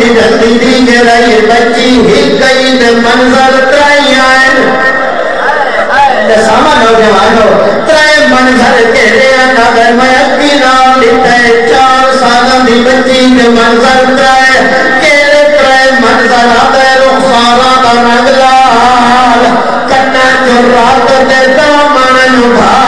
دی جلدی دی گرائی بچی ہی گئی دے منظر ترائی آئے ساما نوجوانو ترائے منظر کے لئے نگر میں اکی نام لیتا ہے 4 سالوں دی بچی دے منظر ترائے کیلے ترائے منظر آتا ہے رخسارا دا نگلال کنا جو رات دے دامن نبھا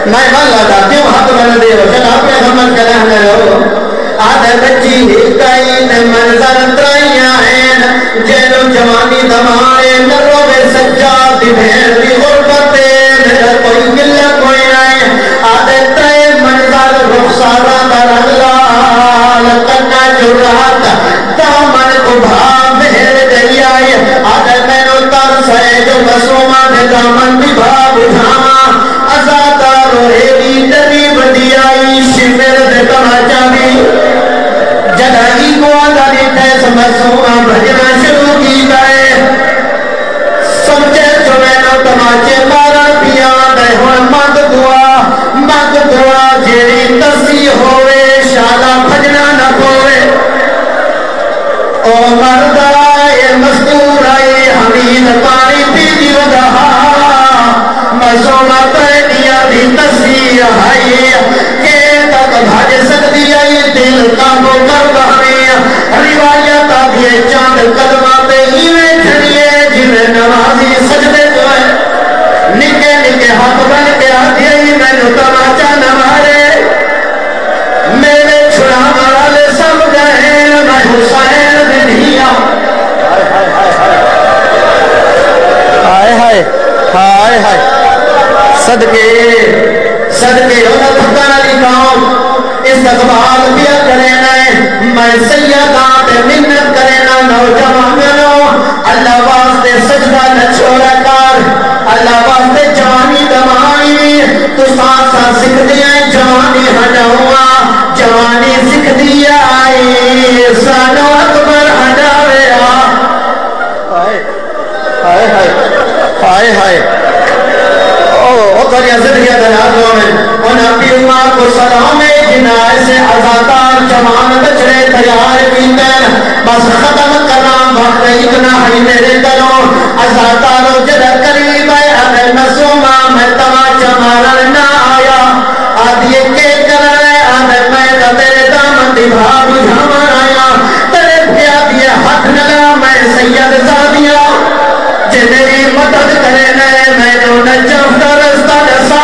میں اللہ جاتی ہوں ہاتھ بنا دے ہو چل آپ نے سمجھ کریں ہو آدھے بچی ہکائی نے منظر ترائیاں ہیں جیلو جوانی دمائے نرو بے سجاد دی بھین دی غربتے میرا کوئی گلہ کوئی آئے آدھے ترائے منظر رخسارا در اللہ لکنا جو رات دامن کو بھاگ بھیر گئی آئے آدھے میں نو ترس ہے جو مسومہ دے دامن بھی بھاگ اٹھاما ازادارو ایدی ڈری بدی آئی شمیر دے تماچا بھی جدائی کو آدھانی تیس مسومہ بھجنا شروع کی گئے سمجھے جو میں نو تماچے مارا پیا دے ہوئے مانگ دعا جیڑی تسی ہوئے شالا بھجنا نہ ہوئے او مردہ یہ مزدور آئی حمید پانی پی دی ودہا مسومہ پہنیا دی تصویر آئی کہ تک بھاج سکتی آئی دل کامو کر بہنی روایت آدھیے چاند قدمہ پہ ہیوے چھڑیے جنہیں نمازی سجدے تو ہے نکے نکے ہاتھ بن کے آدھیے ہی میں نو تماچا نمارے میرے چھڑا مرالے سب گئے میں حسین دنیا ہائے ہائے ہائے ہائے صدقے ہونا پھکالی قوم استقبال بیا کرینا ہے میں سیدات منت کرینا نوجوانوں اللہ واسطے سجدہ نہ چھوڑا کر اللہ واسطے جوانی دمائی تو ساتھ ساتھ سکھ دیا جوانی ہنوا جوانی سکھ دیا آئی سانو اکبر ہنوے ہائے ہائے ہائے ہائے اوکر یا زندگیہ دلاتوں میں ان اپنی امار کو سلام جنہ ایسے عزادار جوان بچڑے تیار کیتن بس ختم کرام وقت اتنا ہی میرے کرو عزادارو جدہ قریب ہے اگر مسومہ میں تماچا مارن نہ آیا آدھیے کے کرنے اگر میں تیرے دامن دی بھاگ جھامن آیا تیرے پیا دیے حق نگا میں سید زادیا جنری مدد کرنے میں نو نجف درستہ جسا